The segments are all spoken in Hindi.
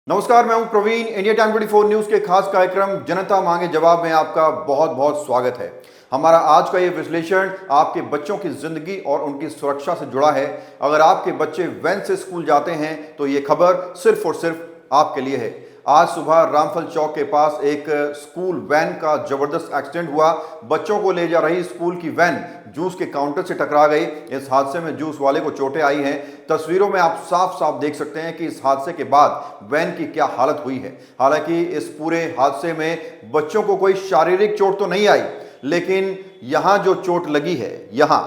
नमस्कार, मैं हूं प्रवीण। इंडिया टाइम 24 न्यूज के खास कार्यक्रम जनता मांगे जवाब में आपका बहुत बहुत स्वागत है। हमारा आज का ये विश्लेषण आपके बच्चों की जिंदगी और उनकी सुरक्षा से जुड़ा है। अगर आपके बच्चे वैन से स्कूल जाते हैं तो ये खबर सिर्फ और सिर्फ आपके लिए है। आज सुबह रामफल चौक के पास एक स्कूल वैन का जबरदस्त एक्सीडेंट हुआ। बच्चों को ले जा रही स्कूल की वैन जूस के काउंटर से टकरा गई। इस हादसे में जूस वाले को चोटें आई हैं। तस्वीरों में आप साफ साफ देख सकते हैं कि इस हादसे के बाद वैन की क्या हालत हुई है। हालांकि इस पूरे हादसे में बच्चों को कोई शारीरिक चोट तो नहीं आई, लेकिन यहां जो चोट लगी है यहां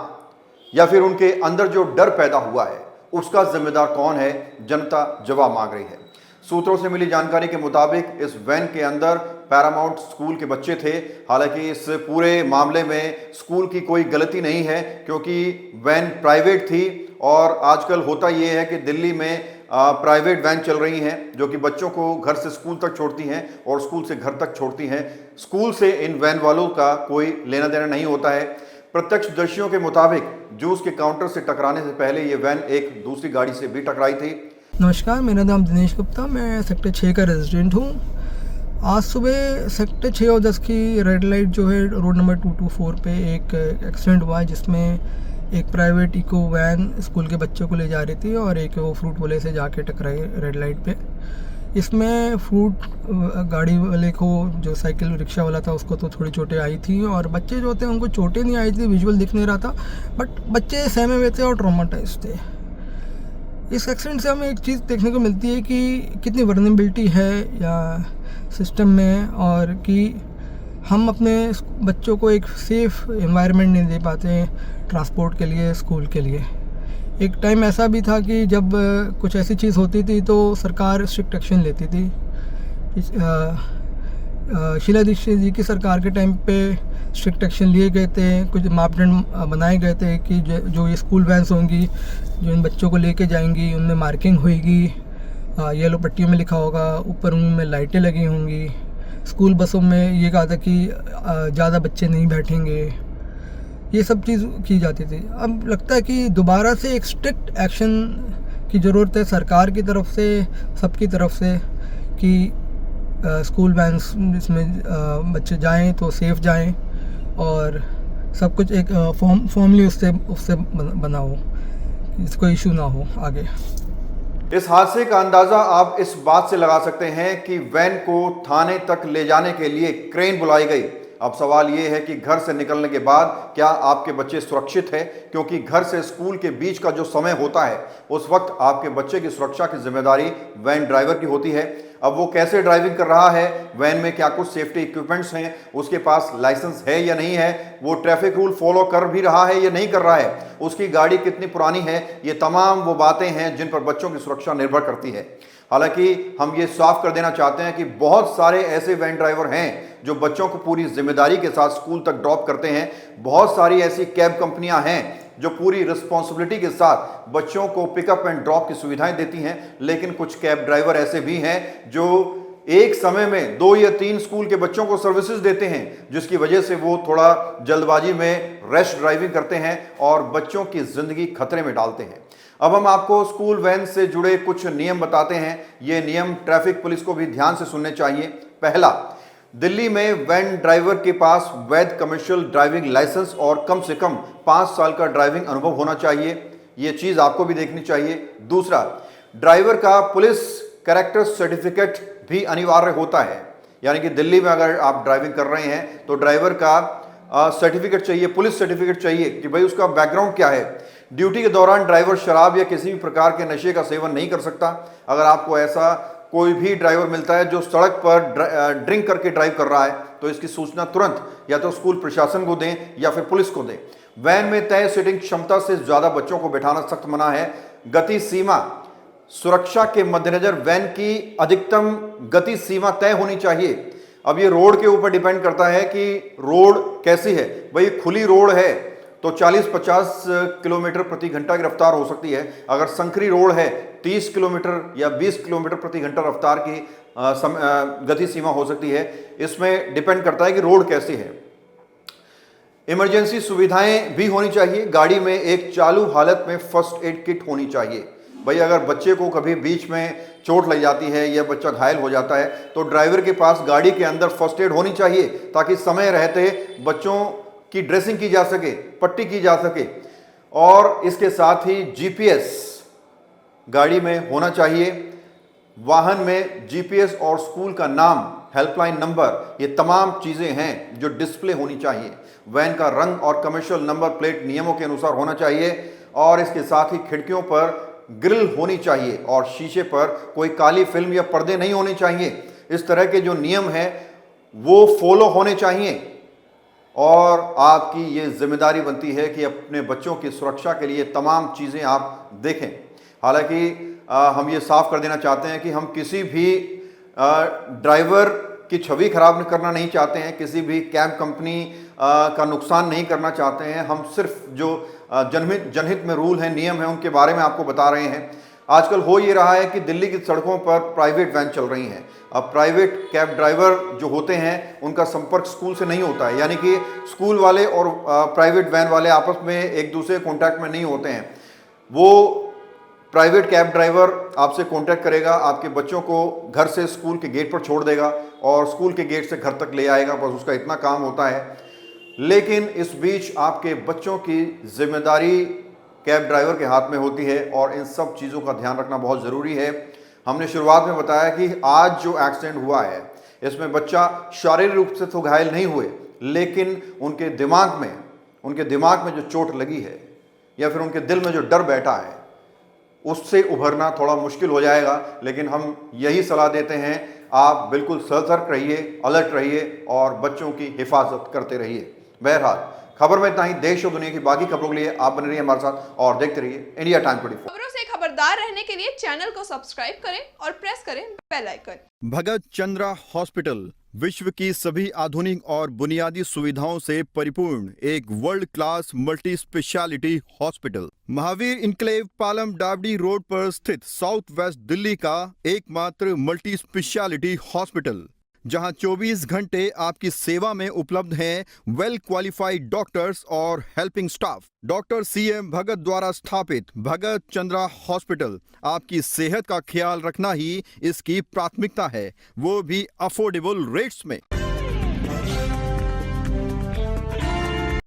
या फिर उनके अंदर जो डर पैदा हुआ है उसका जिम्मेदार कौन है, जनता जवाब मांग रही है। सूत्रों से मिली जानकारी के मुताबिक इस वैन के अंदर पैरामाउंट स्कूल के बच्चे थे। हालांकि इस पूरे मामले में स्कूल की कोई गलती नहीं है, क्योंकि वैन प्राइवेट थी और आजकल होता यह है कि दिल्ली में प्राइवेट वैन चल रही हैं जो कि बच्चों को घर से स्कूल तक छोड़ती हैं और स्कूल से घर तक छोड़ती हैं। स्कूल से इन वैन वालों का कोई लेना देना नहीं होता है। प्रत्यक्षदर्शियों के मुताबिक जूस के काउंटर से टकराने से पहले ये वैन एक दूसरी गाड़ी से भी टकराई थी। नमस्कार, मेरा नाम दिनेश गुप्ता, मैं सेक्टर 6 का रेजिडेंट हूँ। आज सुबह सेक्टर 6 और 10 की रेड लाइट जो है रोड नंबर 224 पे एक एक्सीडेंट हुआ है, जिसमें एक प्राइवेट इको वैन स्कूल के बच्चों को ले जा रही थी और एक वो फ्रूट वाले से जाके टकराई रेड लाइट पे। इसमें फ्रूट गाड़ी वाले को, जो साइकिल रिक्शा वाला था, उसको तो थोड़ी चोटें आई थी और बच्चे जो थे उनको चोटें नहीं आई थी, विजुअल दिख नहीं रहा था, बट बच्चे सहमे हुए थे और ट्रॉमाटाइज थे। इस एक्सीडेंट से हमें एक चीज़ देखने को मिलती है कि कितनी वर्नेबिलिटी है या सिस्टम में, और कि हम अपने बच्चों को एक सेफ़ एनवायरनमेंट नहीं दे पाते हैं ट्रांसपोर्ट के लिए, स्कूल के लिए। एक टाइम ऐसा भी था कि जब कुछ ऐसी चीज़ होती थी तो सरकार स्ट्रिक्ट एक्शन लेती थी। शीला दीक्षित जी की सरकार के टाइम पे स्ट्रिक्ट एक्शन लिए गए थे। कुछ मापदंड बनाए गए थे कि जो ये स्कूल वैन्स होंगी जो इन बच्चों को लेके जाएंगी, उनमें मार्किंग होएगी, येलो पट्टियों में लिखा होगा, ऊपर उनमें लाइटें लगी होंगी। स्कूल बसों में ये कहा था कि ज़्यादा बच्चे नहीं बैठेंगे। ये सब चीज़ की जाती थी। अब लगता है कि दोबारा से एक स्ट्रिक्ट एक्शन की ज़रूरत है सरकार की तरफ से, सबकी तरफ से, कि स्कूल वैन्स इसमें बच्चे जाएं तो सेफ़ जाएं और सब कुछ एक फॉर्मली उससे बना हो, इसको इशू ना हो आगे। इस हादसे का अंदाजा आप इस बात से लगा सकते हैं कि वैन को थाने तक ले जाने के लिए क्रेन बुलाई गई। अब सवाल ये है कि घर से निकलने के बाद क्या आपके बच्चे सुरक्षित हैं, क्योंकि घर से स्कूल के बीच का जो समय होता है उस वक्त आपके बच्चे की सुरक्षा की जिम्मेदारी वैन ड्राइवर की होती है। अब वो कैसे ड्राइविंग कर रहा है, वैन में क्या कुछ सेफ्टी इक्विपमेंट्स हैं, उसके पास लाइसेंस है या नहीं है, वो ट्रैफिक रूल फॉलो कर भी रहा है या नहीं कर रहा है, उसकी गाड़ी कितनी पुरानी है, ये तमाम वो बातें हैं जिन पर बच्चों की सुरक्षा निर्भर करती है। हालांकि हम ये साफ कर देना चाहते हैं कि बहुत सारे ऐसे वैन ड्राइवर हैं जो बच्चों को पूरी जिम्मेदारी के साथ स्कूल तक ड्रॉप करते हैं। बहुत सारी ऐसी कैब कंपनियां हैं जो पूरी रिस्पॉन्सिबिलिटी के साथ बच्चों को पिकअप एंड ड्रॉप की सुविधाएं देती हैं, लेकिन कुछ कैब ड्राइवर ऐसे भी हैं जो एक समय में 2 या 3 स्कूल के बच्चों को सर्विसेज देते हैं, जिसकी वजह से वो थोड़ा जल्दबाजी में रैश ड्राइविंग करते हैं और बच्चों की जिंदगी खतरे में डालते हैं। अब हम आपको स्कूल वैन से जुड़े कुछ नियम बताते हैं। ये नियम ट्रैफिक पुलिस को भी ध्यान से सुनने चाहिए। पहला, दिल्ली में वैन ड्राइवर के पास वैध कमर्शियल ड्राइविंग लाइसेंस और कम से कम 5 साल का ड्राइविंग अनुभव होना चाहिए। ये चीज आपको भी देखनी चाहिए। दूसरा, ड्राइवर का पुलिस कैरेक्टर सर्टिफिकेट भी अनिवार्य होता है, यानी कि दिल्ली में अगर आप ड्राइविंग कर रहे हैं तो ड्राइवर का सर्टिफिकेट चाहिए, पुलिस सर्टिफिकेट चाहिए कि भाई उसका बैकग्राउंड क्या है। ड्यूटी के दौरान ड्राइवर शराब या किसी भी प्रकार के नशे का सेवन नहीं कर सकता। अगर आपको ऐसा कोई भी ड्राइवर मिलता है जो सड़क पर ड्रिंक करके ड्राइव कर रहा है तो इसकी सूचना तुरंत या तो स्कूल प्रशासन को दें या फिर पुलिस को दें। वैन में तय सीटिंग क्षमता से ज्यादा बच्चों को बैठाना सख्त मना है। गति सीमा, सुरक्षा के मद्देनजर वैन की अधिकतम गति सीमा तय होनी चाहिए। अब ये रोड के ऊपर डिपेंड करता है कि रोड कैसी है। भाई खुली रोड है तो 40-50 किलोमीटर प्रति घंटा की रफ्तार हो सकती है। अगर संकरी रोड है 30 किलोमीटर या 20 किलोमीटर प्रति घंटा रफ्तार की गति सीमा हो सकती है। इसमें डिपेंड करता है कि रोड कैसी है। इमरजेंसी सुविधाएं भी होनी चाहिए। गाड़ी में एक चालू हालत में फर्स्ट एड किट होनी चाहिए। भाई अगर बच्चे को कभी बीच में चोट लग जाती है या बच्चा घायल हो जाता है तो ड्राइवर के पास गाड़ी के अंदर फर्स्ट एड होनी चाहिए, ताकि समय रहते बच्चों की ड्रेसिंग की जा सके, पट्टी की जा सके। और इसके साथ ही जीपीएस गाड़ी में होना चाहिए, वाहन में जीपीएस और स्कूल का नाम, हेल्पलाइन नंबर, ये तमाम चीज़ें हैं जो डिस्प्ले होनी चाहिए। वैन का रंग और कमर्शियल नंबर प्लेट नियमों के अनुसार होना चाहिए और इसके साथ ही खिड़कियों पर ग्रिल होनी चाहिए और शीशे पर कोई काली फिल्म या पर्दे नहीं होने चाहिए। इस तरह के जो नियम हैं वो फॉलो होने चाहिए और आपकी ये जिम्मेदारी बनती है कि अपने बच्चों की सुरक्षा के लिए तमाम चीज़ें आप देखें। हालांकि हम ये साफ कर देना चाहते हैं कि हम किसी भी ड्राइवर की छवि खराब करना नहीं चाहते हैं, किसी भी कैब कंपनी का नुकसान नहीं करना चाहते हैं। हम सिर्फ जो जनहित में रूल हैं, नियम हैं, उनके बारे में आपको बता रहे हैं। आजकल हो ये रहा है कि दिल्ली की सड़कों पर प्राइवेट वैन चल रही हैं। अब प्राइवेट कैब ड्राइवर जो होते हैं उनका संपर्क स्कूल से नहीं होता है, यानी कि स्कूल वाले और प्राइवेट वैन वाले आपस में एक दूसरे कॉन्टैक्ट में नहीं होते हैं। वो प्राइवेट कैब ड्राइवर आपसे कांटेक्ट करेगा, आपके बच्चों को घर से स्कूल के गेट पर छोड़ देगा और स्कूल के गेट से घर तक ले आएगा, बस उसका इतना काम होता है। लेकिन इस बीच आपके बच्चों की जिम्मेदारी कैब ड्राइवर के हाथ में होती है और इन सब चीज़ों का ध्यान रखना बहुत ज़रूरी है। हमने शुरुआत में बताया कि आज जो एक्सीडेंट हुआ है इसमें बच्चा शारीरिक रूप से तो घायल नहीं हुए, लेकिन उनके दिमाग में जो चोट लगी है या फिर उनके दिल में जो डर बैठा है उससे उभरना थोड़ा मुश्किल हो जाएगा। लेकिन हम यही सलाह देते हैं, आप बिल्कुल सतर्क रहिए, अलर्ट रहिए और बच्चों की हिफाजत करते रहिए। बहरहाल खबर में इतना ही। देश और दुनिया की बाकी खबरों के लिए आप बने रहिए हमारे साथ और देखते रहिए इंडिया टाइम 24। खबरों से खबरदार रहने के लिए चैनल को सब्सक्राइब करें और प्रेस करें बेल आइकन। भगत चंद्रा हॉस्पिटल विश्व की सभी आधुनिक और बुनियादी सुविधाओं से परिपूर्ण एक world class multi speciality hospital, Mahavir enclave Palam डावडी रोड पर स्थित साउथ वेस्ट दिल्ली का एकमात्र मल्टी स्पेशलिटी हॉस्पिटल, जहां 24 घंटे आपकी सेवा में उपलब्ध हैं वेल क्वालिफाइड डॉक्टर्स और हेल्पिंग स्टाफ। डॉक्टर CM भगत द्वारा स्थापित भगत चंद्रा हॉस्पिटल आपकी सेहत का ख्याल रखना ही इसकी प्राथमिकता है, वो भी अफोर्डेबल रेट्स में।